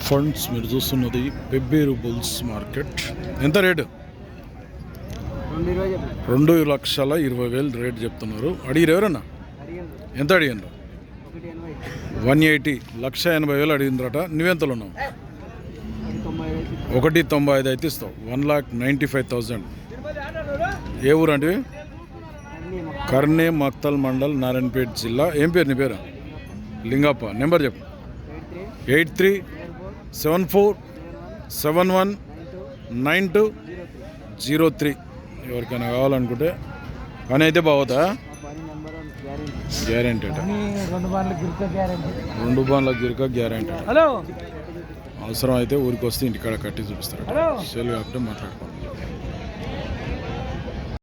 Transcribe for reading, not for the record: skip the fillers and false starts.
Funds మీరు చూస్తున్నది Pebbair bulls market. ఎంత రేటు? 2,20,000 రేట్ చెప్తున్నారు. అడిగిరు ఎవరన్నా? ఎంత అడిగినారు? 180, 1,80,000 అడిగిందట. నువ్వెంతలో ఉన్నావు? 1,95,000 అయితే ఇస్తావు. 1,95,000. ఏ ఊరు అంటే? కర్నే మక్తల్ మండల్, నారాయణపేట జిల్లా. ఏం పేరు నీ పేరు? లింగప్ప. నెంబర్ చెప్పు. 8374719203. ఎవరికైనా కావాలనుకుంటే పని అయితే బాగుతా? గ్యారెంటీ అట. 2 బాన్ల గిరిక గ్యారెంటీ. అవసరం అయితే ఊరికి వస్తే ఇంటికాడ కట్టి చూపిస్తారు. సెల్ కాబట్టి మాట్లాడుకోండి.